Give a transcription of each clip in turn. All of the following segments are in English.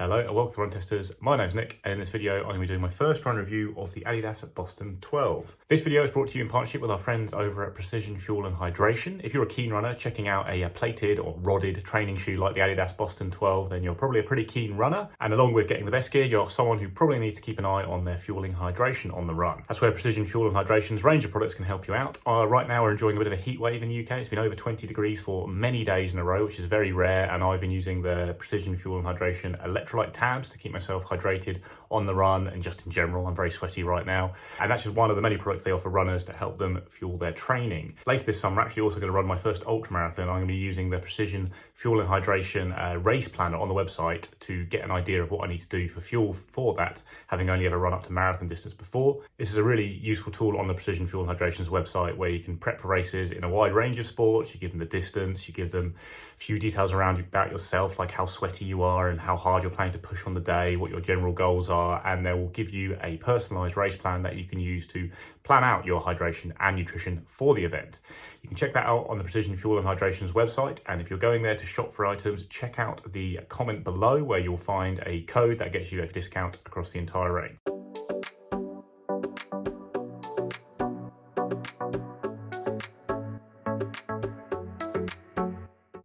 Hello and welcome to Run Testers. My name's Nick, and in this video I'm going to be doing my first run review of the Adidas Boston 12. This video is brought to you in partnership with our friends over at Precision Fuel and Hydration. If you're a keen runner checking out a plated or rodded training shoe like the Adidas Boston 12, then you're probably a pretty keen runner. And along with getting the best gear, you're someone who probably needs to keep an eye on their fueling hydration on the run. That's where Precision Fuel and Hydration's range of products can help you out. Right now we're enjoying a bit of a heat wave in the UK. It's been over 20 degrees for many days in a row, which is very rare, and I've been using the Precision Fuel and Hydration electrolyte tabs to keep myself hydrated on the run and just in general. I'm very sweaty right now, and that's just one of the many products they offer runners to help them fuel their training. Later this summer, I'm actually also going to run my first ultra marathon. I'm going to be using the Precision Fuel and Hydration race planner on the website to get an idea of what I need to do for fuel for that, having only ever run up to marathon distance before. This is a really useful tool on the Precision Fuel and Hydration's website where you can prep for races in a wide range of sports. You give them the distance, you give them a few details about yourself, like how sweaty you are and how hard you're planning to push on the day, what your general goals are, and they will give you a personalized race plan that you can use to plan out your hydration and nutrition for the event. You can check that out on the Precision Fuel and Hydration's website, and if you're going there to shop for items, check out the comment below where you'll find a code that gets you a discount across the entire range.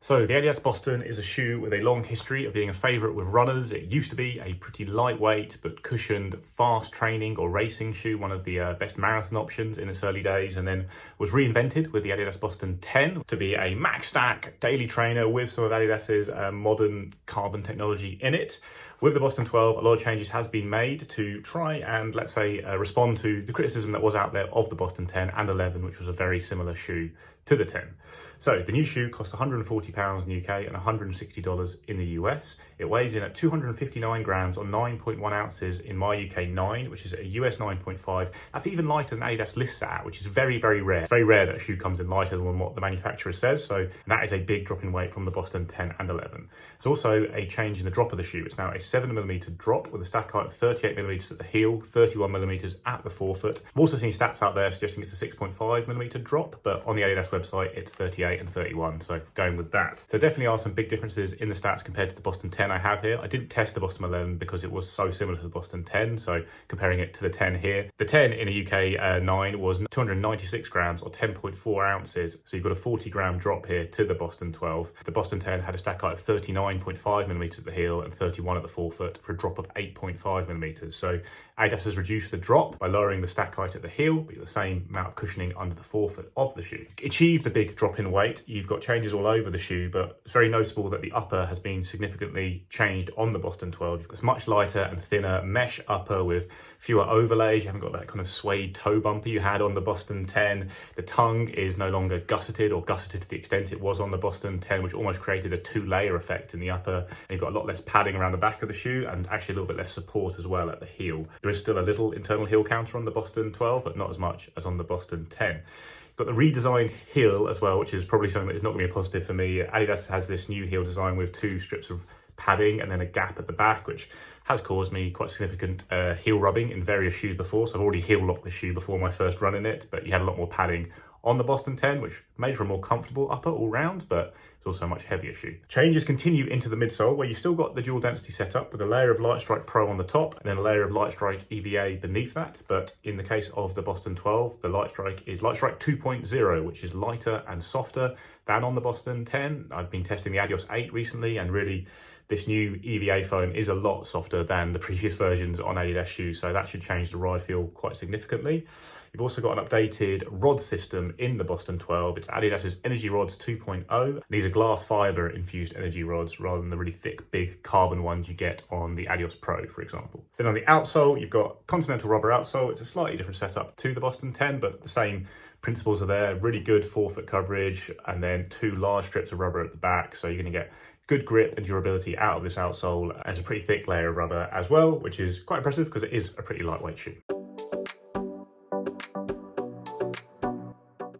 So the Adidas Boston is a shoe with a long history of being a favourite with runners. It used to be a pretty lightweight but cushioned fast training or racing shoe, one of the best marathon options in its early days, and then was reinvented with the Adidas Boston 10 to be a max stack daily trainer with some of Adidas's modern carbon technology in it. With the Boston 12, a lot of changes has been made to try and, let's say, respond to the criticism that was out there of the Boston 10 and 11, which was a very similar shoe to the 10. So the new shoe costs £140 in the UK and $160 in the US. It weighs in at 259 grams or 9.1 ounces in my UK 9, which is a US 9.5. That's even lighter than Adidas lists at, which is very, very rare. It's very rare that a shoe comes in lighter than what the manufacturer says, so that is a big drop in weight from the Boston 10 and 11. There's also a change in the drop of the shoe. It's now a 7mm drop with a stack height of 38mm at the heel, 31mm at the forefoot. I've also seen stats out there suggesting it's a 6.5mm drop, but on the Adidas website it's 38 and 31, so going with that. There definitely are some big differences in the stats compared to the Boston 10 I have here. I didn't test the Boston 11 because it was so similar to the Boston 10, so comparing it to the 10 here. The 10 in a UK 9 was 296 grams or 10.4 ounces, so you've got a 40 gram drop here to the Boston 12. The Boston 10 had a stack height of 39.5mm at the heel and 31 at the forefoot for a drop of 8.5mm. So Adidas has reduced the drop by lowering the stack height at the heel, but the same amount of cushioning under the forefoot of the shoe. Achieved a big drop in weight. You've got changes all over the shoe, but it's very noticeable that the upper has been significantly changed on the Boston 12. It's much lighter and thinner mesh upper with fewer overlays. You haven't got that kind of suede toe bumper you had on the Boston 10. The tongue is no longer gusseted or gusseted to the extent it was on the Boston 10, which almost created a two-layer effect in the upper. And you've got a lot less padding around the back of the shoe and actually a little bit less support as well at the heel. There is still a little internal heel counter on the Boston 12, but not as much as on the Boston 10. Got the redesigned heel as well, which is probably something that is not going to be a positive for me. Adidas has this new heel design with two strips of padding and then a gap at the back, which has caused me quite significant heel rubbing in various shoes before. So I've already heel locked this shoe before my first run in it, but you had a lot more padding on the Boston 10, which made for a more comfortable upper all round, but it's also a much heavier shoe. Changes continue into the midsole, where you've still got the dual density setup with a layer of Light Strike Pro on the top and then a layer of Light Strike EVA beneath that. But in the case of the Boston 12, the Light Strike is Light Strike 2.0, which is lighter and softer than on the Boston 10. I've been testing the Adios 8 recently, and really this new EVA foam is a lot softer than the previous versions on Adidas shoes, so that should change the ride feel quite significantly. You've also got an updated rod system in the Boston 12. It's Adidas's Energy Rods 2.0. These are glass fiber infused energy rods rather than the really thick, big carbon ones you get on the Adios Pro, for example. Then on the outsole, you've got Continental rubber outsole. It's a slightly different setup to the Boston 10, but the same principles are there. Really good forefoot coverage, and then two large strips of rubber at the back. So you're going to get good grip and durability out of this outsole, and it's a pretty thick layer of rubber as well, which is quite impressive because it is a pretty lightweight shoe.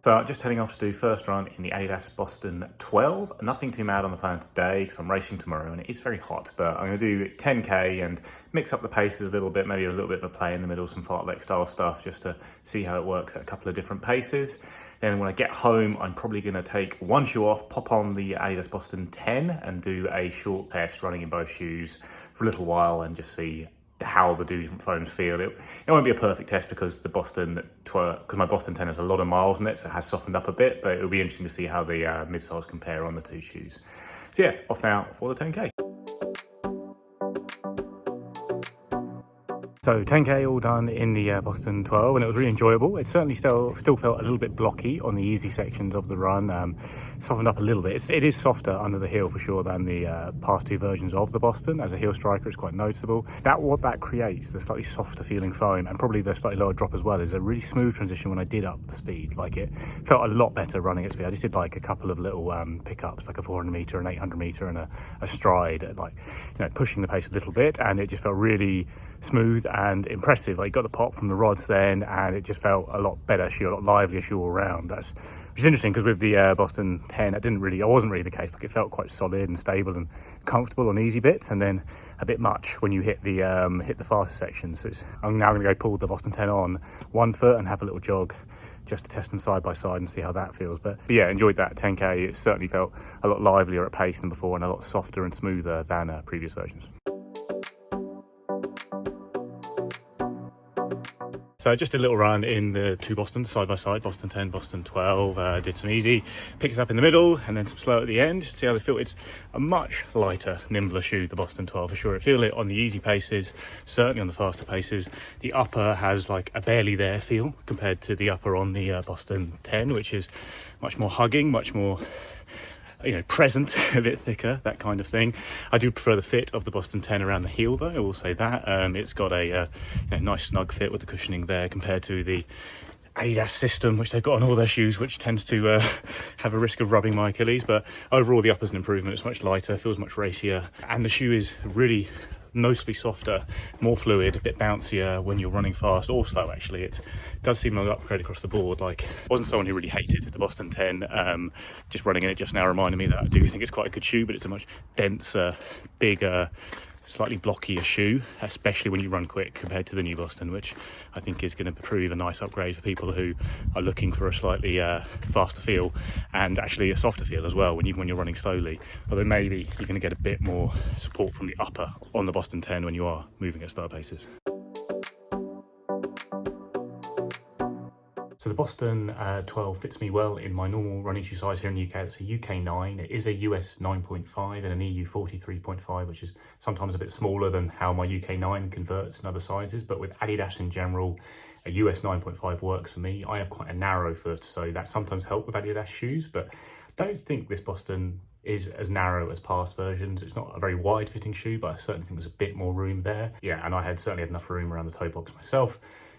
So just heading off to do first run in the Adidas Boston 12. Nothing too mad on the plan today because I'm racing tomorrow and it is very hot, but I'm going to do 10k and mix up the paces a little bit, maybe a little bit of a play in the middle, some fartlek style stuff just to see how it works at a couple of different paces. Then when I get home, I'm probably going to take one shoe off, pop on the Adidas Boston 10 and do a short test running in both shoes for a little while and just see how the different foams feel. It won't be a perfect test because the my Boston 10 has a lot of miles in it, so it has softened up a bit, but it'll be interesting to see how the midsoles compare on the two shoes. So yeah, off now for the 10k. So 10k all done in the Boston 12 and it was really enjoyable. It certainly still felt a little bit blocky on the easy sections of the run, softened up a little bit. It is softer under the heel for sure than the past two versions of the Boston. As a heel striker, it's quite noticeable. What that creates, the slightly softer feeling foam and probably the slightly lower drop as well, is a really smooth transition when I did up the speed. Like, it felt a lot better running at speed. I just did like a couple of little pickups, like a 400 meter, an 800 meter and a stride, like, you know, pushing the pace a little bit, and it just felt really smooth and impressive. Like, got the pop from the rods then, and it just felt a lot better shoe, a lot livelier shoe all around. Which is interesting because with the Boston 10, it wasn't really the case. Like, it felt quite solid and stable and comfortable on easy bits, and then a bit much when you hit the faster sections. So I'm now going to go pull the Boston 10 on one foot and have a little jog just to test them side by side and see how that feels. But yeah, enjoyed that 10k. It certainly felt a lot livelier at pace than before and a lot softer and smoother than previous versions. So just a little run in the two Bostons side by side, Boston 10, Boston 12, did some easy, picked it up in the middle and then some slow at the end, see how they feel. It's a much lighter, nimbler shoe, the Boston 12 for sure. I feel it on the easy paces, certainly on the faster paces. The upper has like a barely there feel compared to the upper on the Boston 10, which is much more hugging, much more, you know, present, a bit thicker, that kind of thing. I do prefer the fit of the Boston 10 around the heel though, I will say that. It's got a you know, nice snug fit with the cushioning there compared to the Adidas system which they've got on all their shoes, which tends to have a risk of rubbing my Achilles. But overall the upper's an improvement. It's much lighter, feels much racier, and the shoe is really noticeably softer, more fluid, a bit bouncier when you're running fast or slow. Actually, it does seem like an upgrade across the board. Like, I wasn't someone who really hated the Boston 10. Just running in it just now reminded me that I do think it's quite a good shoe, but it's a much denser, bigger, slightly blockier shoe, especially when you run quick compared to the new Boston, which I think is going to prove a nice upgrade for people who are looking for a slightly faster feel and actually a softer feel as well even when you're running slowly. Although maybe you're going to get a bit more support from the upper on the Boston 10 when you are moving at slower paces. So the Boston 12 fits me well in my normal running shoe size here in the UK. It's a UK 9. It is a US 9.5 and an EU 43.5, which is sometimes a bit smaller than how my UK 9 converts in other sizes. But with Adidas in general, a US 9.5 works for me. I have quite a narrow foot, so that sometimes helps with Adidas shoes. But I don't think this Boston is as narrow as past versions. It's not a very wide fitting shoe, but I certainly think there's a bit more room there. Yeah, and I certainly had enough room around the toe box myself.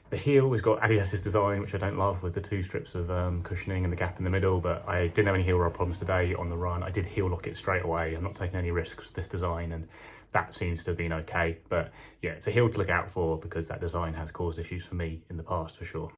The heel has got Adidas's design, which I don't love, with the two strips of cushioning and the gap in the middle, but I didn't have any heel rub problems today on the run. I did heel lock it straight away. I'm not taking any risks with this design, and that seems to have been okay. But yeah, it's a heel to look out for because that design has caused issues for me in the past for sure.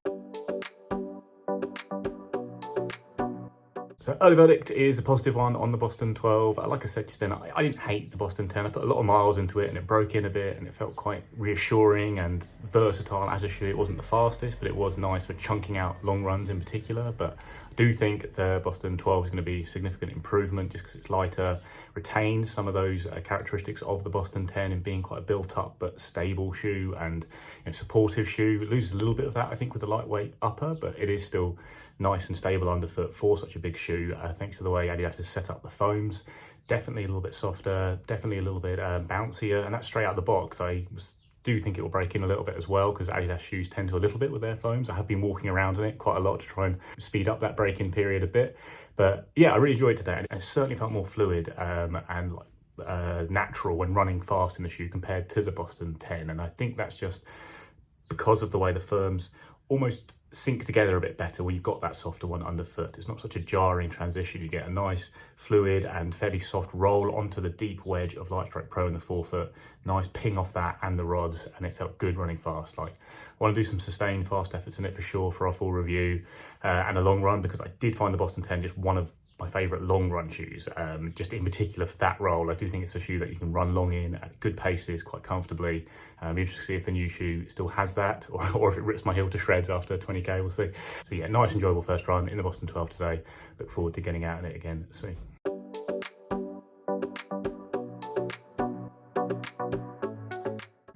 So early verdict is a positive one on the Boston 12. Like I said just then, I didn't hate the Boston 10. I put a lot of miles into it and it broke in a bit and it felt quite reassuring and versatile as a shoe. It wasn't the fastest, but it was nice for chunking out long runs in particular. But I do think the Boston 12 is going to be a significant improvement just because it's lighter, retains some of those characteristics of the Boston 10 in being quite a built up but stable shoe and, you know, supportive shoe. It loses a little bit of that, I think, with the lightweight upper, but it is still nice and stable underfoot for such a big shoe, thanks to the way Adidas has set up the foams. Definitely a little bit softer, definitely a little bit bouncier, and that's straight out the box. I do think it will break in a little bit as well because Adidas shoes tend to a little bit with their foams. I have been walking around in it quite a lot to try and speed up that break-in period a bit. But yeah, I really enjoyed it today. It certainly felt more fluid and natural when running fast in the shoe compared to the Boston 10. And I think that's just because of the way the firms almost sync together a bit better where you've got that softer one underfoot. It's not such a jarring transition. You get a nice fluid and fairly soft roll onto the deep wedge of Lightstrike Pro in the forefoot. Nice ping off that and the rods, and it felt good running fast. Like, I want to do some sustained fast efforts in it for sure for our full review, and a long run, because I did find the Boston 10 just one of my favourite long run shoes, just in particular for that role. I do think it's a shoe that you can run long in at good paces quite comfortably. Be interested to see if the new shoe still has that, or if it rips my heel to shreds after 20k, we'll see. So yeah, nice enjoyable first run in the Boston 12 today. Look forward to getting out in it again soon.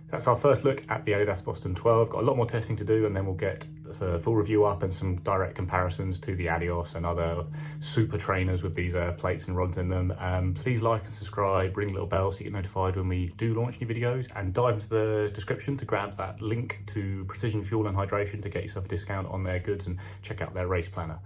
That's our first look at the Adidas Boston 12. Got a lot more testing to do, and then we'll get a full review up and some direct comparisons to the Adios and other super trainers with these plates and rods in them. Please like and subscribe, ring the little bell so you get notified when we do launch new videos, and dive into the description to grab that link to Precision Fuel and Hydration to get yourself a discount on their goods and check out their race planner.